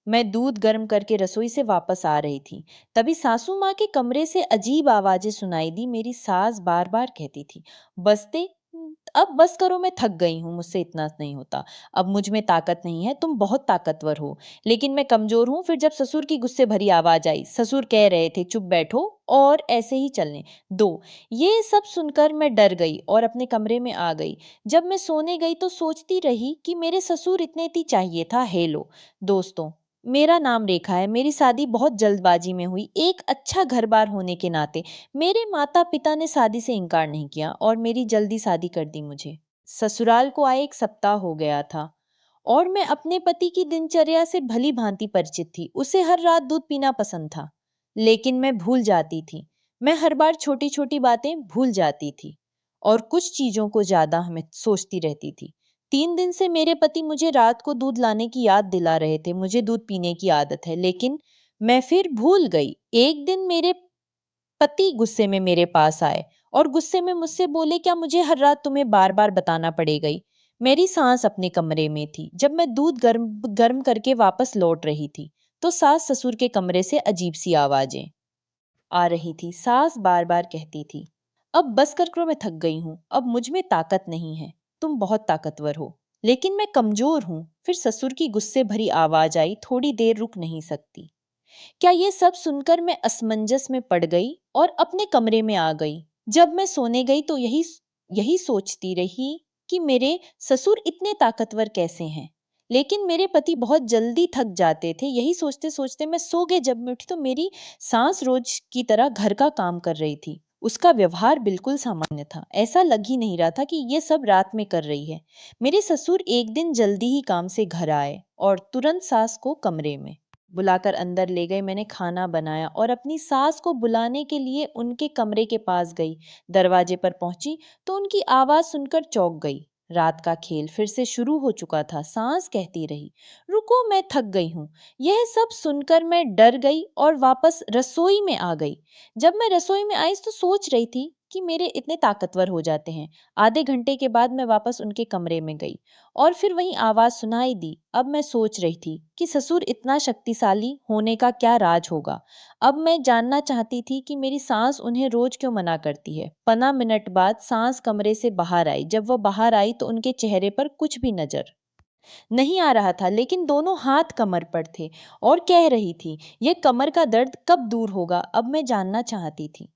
मैं दूध गर्म करके रसोई से वापस आ रही थी। तभी सासू माँ के कमरे से अजीब आवाजें सुनाई दी। मेरी सास बार बार कहती थी, बसते अब बस करो, मैं थक गई हूँ, मुझसे इतना नहीं होता। अब मुझ में ताकत नहीं है, तुम बहुत ताकतवर हो। लेकिन मैं कमजोर हूँ। फिर जब ससुर की गुस्से भरी आवाज आई, ससुर कह रहे थे, चुप बैठो और ऐसे ही चलने दो। ये सब सुनकर मैं डर गई और अपने कमरे में आ गई। जब मैं सोने गई तो सोचती रही कि मेरे ससुर इतने ही चाहिए था। हेलो दोस्तों, मेरा नाम रेखा है। मेरी शादी बहुत जल्दबाजी में हुई। एक अच्छा घर बार होने के नाते मेरे माता पिता ने शादी से इनकार नहीं किया और मेरी जल्दी शादी कर दी। मुझे ससुराल को आए 1 सप्ताह हो गया था और मैं अपने पति की दिनचर्या से भली भांति परिचित थी। उसे हर रात दूध पीना पसंद था, लेकिन मैं भूल जाती थी। मैं हर बार छोटी छोटी बातें भूल जाती थी और कुछ चीजों को ज्यादा हमें सोचती रहती थी। 3 दिन से मेरे पति मुझे रात को दूध लाने की याद दिला रहे थे। मुझे दूध पीने की आदत है, लेकिन मैं फिर भूल गई। एक दिन मेरे पति गुस्से में मेरे पास आए और गुस्से में मुझसे बोले, क्या मुझे हर रात तुम्हें बार बार बताना पड़ेगा? मेरी सास अपने कमरे में थी। जब मैं दूध गर्म गर्म करके वापस लौट रही थी तो सास ससुर के कमरे से अजीब सी आवाजें आ रही थी। सास बार बार कहती थी, अब बस कर करो, मैं थक गई हूं, अब मुझ में ताकत नहीं है, तुम बहुत ताकतवर हो, लेकिन मैं कमजोर हूं। फिर ससुर की गुस्से भरी आवाज आई, थोड़ी देर रुक नहीं सकती? क्या ये सब सुनकर मैं असमंजस में पड़ गई और अपने कमरे में आ गई। जब मैं सोने गई तो यही यही सोचती रही कि मेरे ससुर इतने ताकतवर कैसे हैं। लेकिन मेरे पति बहुत जल्दी थक जाते थे। यही सोचते सोचते मैं सो गई। जब मैं उठी तो मेरी सास रोज की तरह घर का काम कर रही थी। उसका व्यवहार बिल्कुल सामान्य था। ऐसा लग ही नहीं रहा था कि ये सब रात में कर रही है। मेरे ससुर एक दिन जल्दी ही काम से घर आए और तुरंत सास को कमरे में बुलाकर अंदर ले गए। मैंने खाना बनाया और अपनी सास को बुलाने के लिए उनके कमरे के पास गई। दरवाजे पर पहुंची तो उनकी आवाज सुनकर चौंक गई। रात का खेल फिर से शुरू हो चुका था। सांस कहती रही, रुको, मैं थक गई हूँ। यह सब सुनकर मैं डर गई और वापस रसोई में आ गई। जब मैं रसोई में आई तो सोच रही थी कि मेरे इतने ताकतवर हो जाते हैं। आधे घंटे के बाद मैं वापस उनके कमरे में गई और फिर वही आवाज सुनाई दी। अब मैं सोच रही थी कि ससुर इतना शक्तिशाली होने का क्या राज होगा। अब मैं जानना चाहती थी कि मेरी सास उन्हें रोज क्यों मना करती है। 15 मिनट बाद सास कमरे से बाहर आई। जब वह बाहर आई तो उनके चेहरे पर कुछ भी नजर नहीं आ रहा था, लेकिन दोनों हाथ कमर पर थे और कह रही थी, यह कमर का दर्द कब दूर होगा? अब मैं जानना चाहती थी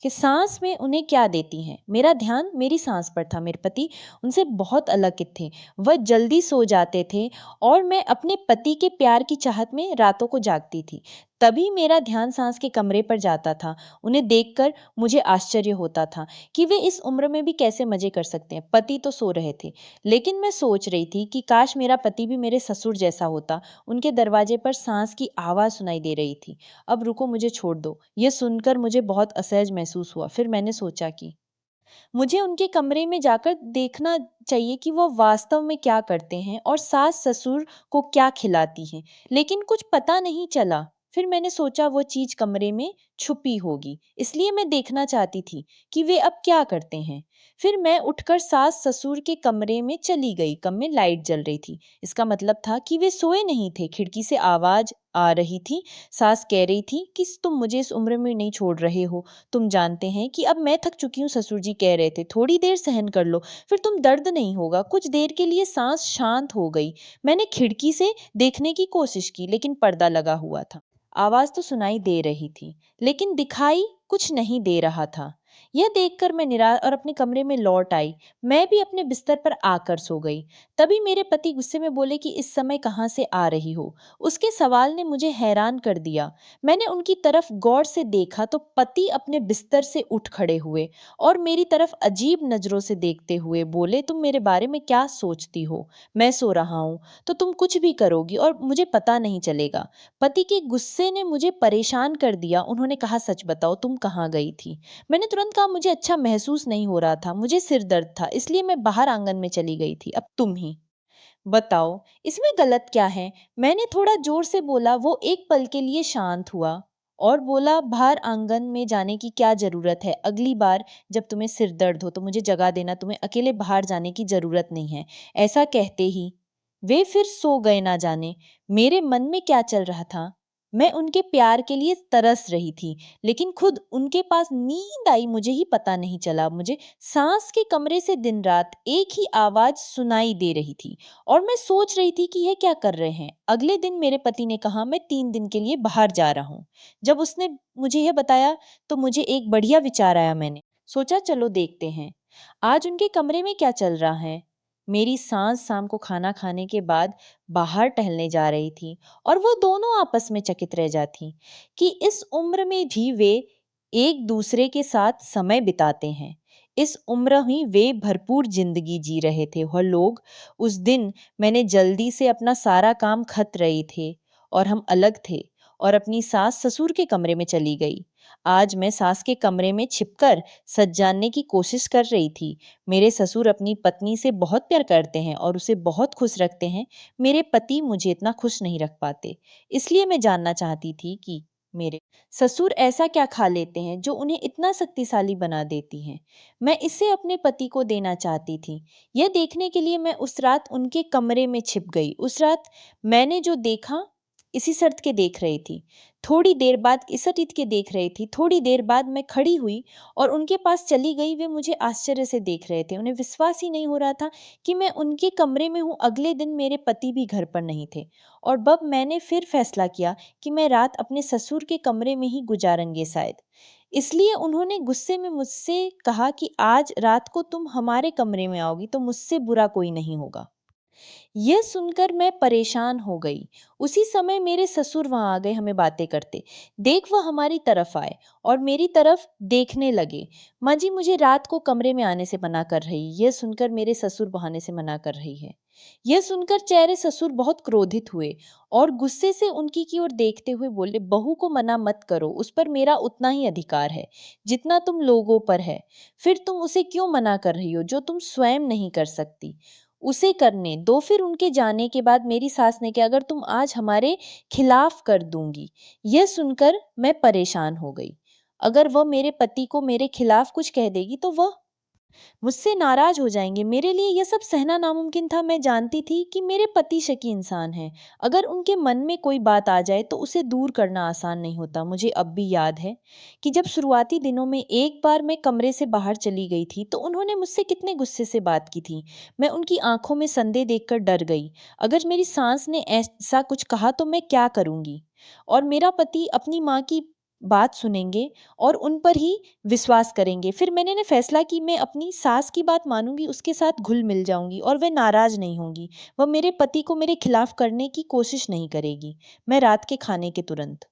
कि सांस में उन्हें क्या देती हैं। मेरा ध्यान मेरी सांस पर था। मेरे पति उनसे बहुत अलग थे। वह जल्दी सो जाते थे और मैं अपने पति के प्यार की चाहत में रातों को जागती थी। तभी मेरा ध्यान सांस के कमरे पर जाता था। उन्हें देखकर मुझे आश्चर्य होता था कि वे इस उम्र में भी कैसे मजे कर सकते हैं। पति तो सो रहे थे, लेकिन मैं सोच रही थी कि काश मेरा पति भी मेरे ससुर जैसा होता। उनके दरवाजे पर सांस की आवाज सुनाई दे रही थी, अब रुको, मुझे छोड़ दो। यह सुनकर मुझे बहुत असहज महसूस हुआ। फिर मैंने सोचा कि मुझे उनके कमरे में जाकर देखना चाहिए कि वो वास्तव में क्या करते हैं और सास ससुर को क्या खिलाती हैं। लेकिन कुछ पता नहीं चला। फिर मैंने सोचा वो चीज कमरे में छुपी होगी, इसलिए मैं देखना चाहती थी कि वे अब क्या करते हैं। फिर मैं उठकर सास ससुर के कमरे में चली गई। कमरे में लाइट जल रही थी। इसका मतलब था कि वे सोए नहीं थे। खिड़की से आवाज आ रही थी। सास कह रही थी कि तुम मुझे इस उम्र में नहीं छोड़ रहे हो। तुम जानते हैं कि अब मैं थक चुकी हूँ। ससुर जी कह रहे थे, थोड़ी देर सहन कर लो, फिर तुम दर्द नहीं होगा। कुछ देर के लिए सांस शांत हो गई। मैंने खिड़की से देखने की कोशिश की, लेकिन पर्दा लगा हुआ था। आवाज तो सुनाई दे रही थी, लेकिन दिखाई कुछ नहीं दे रहा था। यह देखकर मैं निराश और अपने कमरे में लौट आई। मैं भी अपने बिस्तर पर आकर सो गई। तभी मेरे पति गुस्से में बोले कि इस समय कहाँ से आ रही हो? उसके सवाल ने मुझे हैरान कर दिया। मैंने उनकी तरफ गौर से देखा तो पति अपने बिस्तर से उठ खड़े हुए और मेरी तरफ अजीब नजरों से देखते हुए बोले, तुम मेरे बारे में क्या सोचती हो? मैं सो रहा हूँ तो तुम कुछ भी करोगी और मुझे पता नहीं चलेगा। पति के गुस्से ने मुझे परेशान कर दिया। उन्होंने कहा, सच बताओ, तुम कहाँ गई थी? मैंने तुरंत कहा, मुझे अच्छा महसूस नहीं हो रहा था, मुझे सिर दर्द था, इसलिए मैं बाहर आंगन में चली गई थी। अब तुम ही बताओ, इसमें गलत क्या है? मैंने थोड़ा जोर से बोला। वो एक पल के लिए शांत हुआ और बोला, बाहर आंगन में जाने की क्या जरूरत है? अगली बार जब तुम्हें सिर दर्द हो तो मुझे जगा देना, तुम्हें अकेले बाहर जाने की जरूरत नहीं है। ऐसा कहते ही वे फिर सो गए ना जाने। मेरे मन में क्या चल रहा था? मैं उनके प्यार के लिए तरस रही थी, लेकिन खुद उनके पास नींद आई मुझे ही पता नहीं चला। मुझे सास के कमरे से दिन रात एक ही आवाज सुनाई दे रही थी और मैं सोच रही थी कि यह क्या कर रहे हैं। अगले दिन मेरे पति ने कहा मैं 3 दिन के लिए बाहर जा रहा हूँ। जब उसने मुझे यह बताया तो मुझे एक बढ़िया विचार आया। मैंने सोचा चलो देखते हैं आज उनके कमरे में क्या चल रहा है। मेरी सास शाम को खाना खाने के बाद बाहर टहलने जा रही थी और वो दोनों आपस में चकित रह जाती कि इस उम्र में भी वे एक दूसरे के साथ समय बिताते हैं। इस उम्र ही वे भरपूर जिंदगी जी रहे थे और लोग उस दिन मैंने जल्दी से अपना सारा काम खत रहे थे और हम अलग थे और अपनी सास ससुर के कमरे में चली गई। आज मैं सास के कमरे में छिपकर सच जानने की कोशिश कर रही थी। मेरे ससुर अपनी पत्नी से बहुत प्यार करते हैं और उसे बहुत खुश रखते हैं। मेरे पति मुझे इतना खुश नहीं रख पाते। इसलिए मैं जानना चाहती थी कि मेरे ससुर ऐसा क्या खा लेते हैं जो उन्हें इतना शक्तिशाली बना देती हैं। मैं इसे अपने पति को देना चाहती थी। यह देखने के लिए मैं उस रात उनके कमरे में छिप गई। उस रात मैंने जो देखा इसी शर्त के देख रही थी। थोड़ी देर बाद इस रीत के देख रही थी। थोड़ी देर बाद मैं खड़ी हुई और उनके पास चली गई। वे मुझे आश्चर्य से देख रहे थे। उन्हें विश्वास ही नहीं हो रहा था कि मैं उनके कमरे में हूँ। अगले दिन मेरे पति भी घर पर नहीं थे और तब मैंने फिर फैसला किया कि मैं रात अपने ससुर के कमरे में ही गुजारेंगे शायद। इसलिए उन्होंने गुस्से में मुझसे कहा कि आज रात को तुम हमारे कमरे में आओगी तो मुझसे बुरा कोई नहीं होगा। यह सुनकर मैं परेशान हो गई। उसी समय मेरे ससुर वहां आ गए हमें बातें करते देख वह हमारी तरफ आए और मेरी तरफ देखने लगे। माँ जी मुझे रात को कमरे में आने से मना कर रही। यह सुनकर मेरे ससुर बहाने से मना कर रही है। यह सुनकर चेहरे ससुर बहुत क्रोधित हुए और गुस्से से उनकी की ओर देखते हुए बोले बहू को मना मत करो, उस पर मेरा उतना ही अधिकार है जितना तुम लोगों पर है। फिर तुम उसे क्यों मना कर रही हो जो तुम स्वयं नहीं कर सकती। उसे करने दो। फिर उनके जाने के बाद मेरी सास ने कहा अगर तुम आज हमारे खिलाफ कर दूंगी। यह सुनकर मैं परेशान हो गई। अगर वह मेरे पति को मेरे खिलाफ कुछ कह देगी तो वह मुझसे नाराज हो जाएंगे। मेरे लिए यह सब सहना नामुमकिन था। मैं जानती थी कि मेरे पति शकी इंसान हैं। अगर उनके मन में कोई बात आ जाए तो उसे दूर करना आसान नहीं होता। मुझे अब भी याद है कि जब शुरुआती दिनों में एक बार मैं कमरे से बाहर चली गई थी तो उन्होंने मुझसे कितने गुस्से से बात की थी। मैं उनकी आंखों में संदेह देखकर डर गई। अगर मेरी सास ने ऐसा कुछ कहा तो मैं क्या करूंगी और मेरा पति अपनी माँ की बात सुनेंगे और उन पर ही विश्वास करेंगे। फिर मैंने ने फैसला कि मैं अपनी सास की बात मानूंगी, उसके साथ घुल मिल जाऊंगी और वह नाराज नहीं होंगी। वह मेरे पति को मेरे खिलाफ करने की कोशिश नहीं करेगी। मैं रात के खाने के तुरंत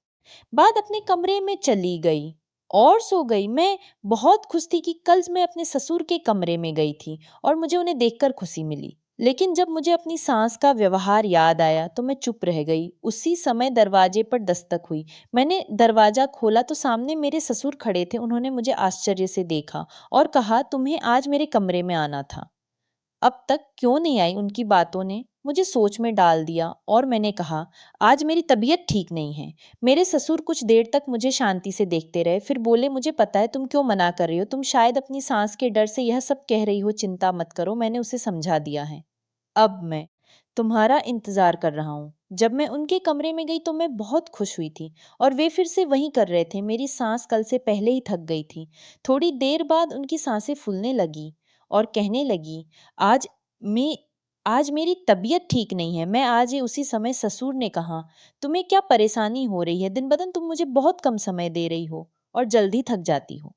बाद अपने कमरे में चली गई और सो गई। मैं बहुत खुश थी कि कल मैं अपने ससुर के कमरे में गई थी और मुझे उन्हें देखकर खुशी मिली। लेकिन जब मुझे अपनी सास का व्यवहार याद आया तो मैं चुप रह गई। उसी समय दरवाजे पर दस्तक हुई। मैंने दरवाजा खोला तो सामने मेरे ससुर खड़े थे। उन्होंने मुझे आश्चर्य से देखा और कहा तुम्हें आज मेरे कमरे में आना था। अब तक क्यों नहीं आई उनकी बातों ने मुझे सोच में डाल दिया और मैंने कहा आज मेरी तबीयत ठीक नहीं है। मेरे ससुर कुछ देर तक मुझे शांति से देखते रहे फिर बोले मुझे पता है तुम क्यों मना कर रही हो। तुम शायद अपनी सांस के डर से यह सब कह रही हो। चिंता मत करो, मैंने उसे समझा दिया है। अब मैं तुम्हारा इंतजार कर रहा हूँ। जब मैं उनके कमरे में गई तो मैं बहुत खुश हुई थी और वे फिर से वहीं कर रहे थे। मेरी सांस कल से पहले ही थक गई थी। थोड़ी देर बाद उनकी सांसें फूलने लगी और कहने लगी आज मैं आज मेरी तबीयत ठीक नहीं है। मैं आज ही उसी समय ससुर ने कहा तुम्हें क्या परेशानी हो रही है। दिन ब दिन तुम मुझे बहुत कम समय दे रही हो और जल्दी थक जाती हो।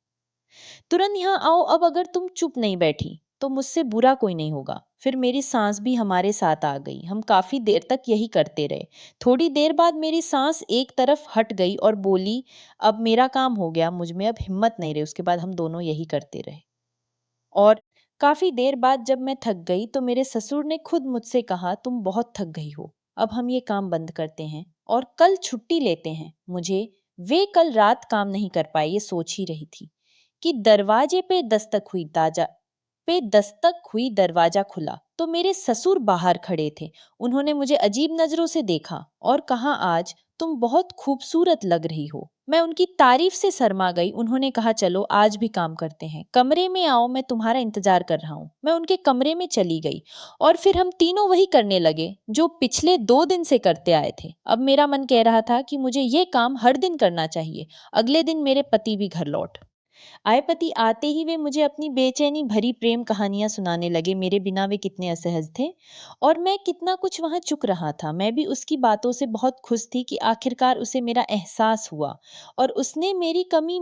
तुरंत यहाँ आओ। अब अगर तुम चुप नहीं बैठी तो मुझसे बुरा कोई नहीं होगा। फिर मेरी सांस भी हमारे साथ आ गई। हम काफी देर तक यही करते रहे। थोड़ी देर बाद मेरी सांस एक तरफ हट गई और बोली अब मेरा काम हो गया, मुझ में अब हिम्मत नहीं रही। उसके बाद हम दोनों यही करते रहे और काफी देर बाद जब मैं थक गई तो मेरे ससुर ने खुद मुझसे कहा तुम बहुत थक गई हो, अब हम ये काम बंद करते हैं और कल छुट्टी लेते हैं। मुझे वे कल रात काम नहीं कर पाए ये सोच ही रही थी कि दरवाजे पे दस्तक हुई। दरवाजा खुला तो मेरे ससुर बाहर खड़े थे। उन्होंने मुझे अजीब नजरों से देखा और कहा आज तुम बहुत खूबसूरत लग रही हो। मैं उनकी तारीफ से शर्मा गई। उन्होंने कहा, चलो आज भी काम करते हैं, कमरे में आओ, मैं तुम्हारा इंतजार कर रहा हूँ। मैं उनके कमरे में चली गई और फिर हम तीनों वही करने लगे जो पिछले 2 दिन से करते आए थे। अब मेरा मन कह रहा था कि मुझे ये काम हर दिन करना चाहिए। अगले दिन मेरे पति भी घर लौट आए। पति आते ही वे मुझे अपनी बेचैनी भरी प्रेम कहानियां सुनाने लगे। मेरे बिना वे कितने असहज थे और मैं कितना कुछ वहां चुक रहा था। मैं भी उसकी बातों से बहुत खुश थी कि आखिरकार उसे मेरा एहसास हुआ और उसने मेरी कमी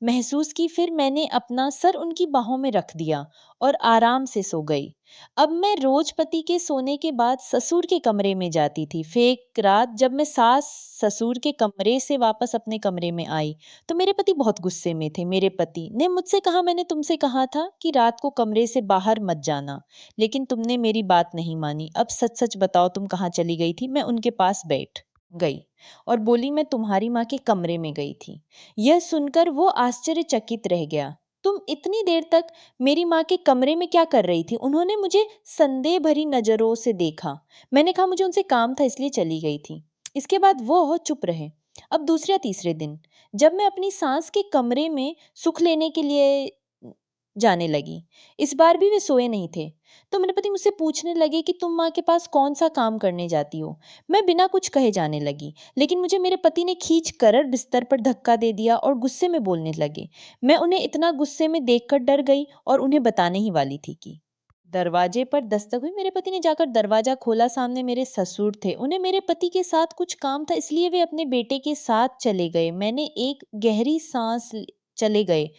महसूस की। फिर मैंने अपना सर उनकी बाहों में रख दिया और आराम से सो गई। अब मैं रोज पति के सोने के बाद ससुर के कमरे में जाती थी। फिर एक रात जब मैं सास ससुर के कमरे से वापस अपने कमरे में आई तो मेरे पति बहुत गुस्से में थे। मेरे पति ने मुझसे कहा, मैंने तुमसे कहा था कि रात को कमरे से बाहर मत जाना, लेकिन तुमने मेरी बात नहीं मानी। अब सच सच बताओ, तुम कहाँ चली गई थी? मैं उनके पास बैठ गई और बोली, मैं तुम्हारी माँ के कमरे में गई थी। यह सुनकर वो आश्चर्यचकित रह गया। तुम इतनी देर तक मेरी माँ के कमरे में क्या कर रही थी? उन्होंने मुझे संदेह भरी नजरों से देखा। मैंने कहा, मुझे उनसे काम था इसलिए चली गई थी। इसके बाद वो चुप रहे। अब दूसरे या तीसरे दिन जब मैं अपनी सास के कमरे में सुख लेने के लिए जाने लगी, इस बार भी वे सोए नहीं थे। तो मेरे पति मुझसे पूछने लगे कि तुम माँ के पास कौन सा काम करने जाती हो? मैं बिना कुछ कहे जाने लगी, लेकिन मुझे मेरे पति ने खींच कर बिस्तर पर धक्का दे दिया और गुस्से में बोलने लगे। मैं उन्हें इतना गुस्से में देखकर डर गई और उन्हें बताने ही वाली थी कि दरवाजे पर दस्तक हुई। मेरे पति ने जाकर दरवाजा खोला। सामने मेरे ससुर थे। उन्हें मेरे पति के साथ कुछ काम था, इसलिए वे अपने बेटे के साथ चले गए। चले गए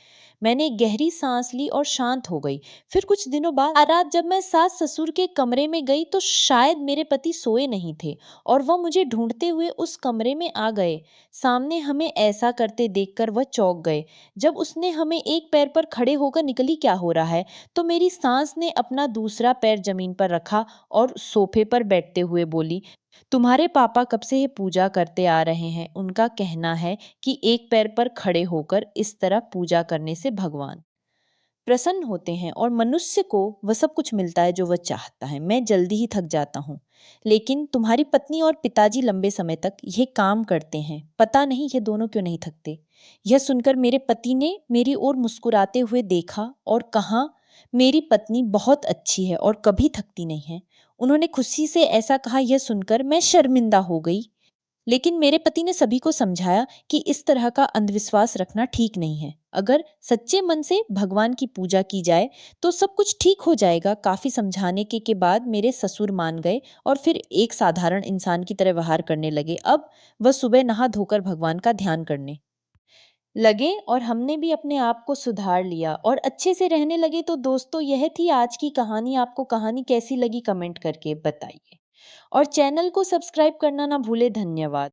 मैंने एक गहरी सांस ली और शांत हो गई। फिर कुछ दिनों बाद रात जब मैं सास ससुर के कमरे में गई तो शायद मेरे पति सोए नहीं थे और वह मुझे ढूंढते हुए उस कमरे में आ गए। सामने हमें ऐसा करते देखकर वह चौंक गए। जब उसने हमें एक पैर पर खड़े होकर निकली, क्या हो रहा है, तो मेरी सास ने अपना दूसरा पैर जमीन पर रखा और सोफे पर बैठते हुए बोली, तुम्हारे पापा कब से ये पूजा करते आ रहे हैं। उनका कहना है कि एक पैर पर खड़े होकर इस तरह पूजा करने से भगवान प्रसन्न होते हैं और मनुष्य को वह सब कुछ मिलता है जो वह चाहता है। मैं जल्दी ही थक जाता हूँ, लेकिन तुम्हारी पत्नी और पिताजी लंबे समय तक यह काम करते हैं। पता नहीं ये दोनों क्यों नहीं थकते। यह सुनकर मेरे पति ने मेरी ओर मुस्कुराते हुए देखा और कहा, मेरी पत्नी बहुत अच्छी है और कभी थकती नहीं है। उन्होंने खुशी से ऐसा कहा। यह सुनकर मैं शर्मिंदा हो गई, लेकिन मेरे पति ने सभी को समझाया कि इस तरह का अंधविश्वास रखना ठीक नहीं है। अगर सच्चे मन से भगवान की पूजा की जाए तो सब कुछ ठीक हो जाएगा। काफी समझाने के बाद मेरे ससुर मान गए और फिर एक साधारण इंसान की तरह व्यवहार करने लगे। अब वह सुबह नहा धोकर भगवान का ध्यान करने लगे और हमने भी अपने आप को सुधार लिया और अच्छे से रहने लगे। तो दोस्तों, यह थी आज की कहानी। आपको कहानी कैसी लगी कमेंट करके बताइए और चैनल को सब्सक्राइब करना ना भूले। धन्यवाद।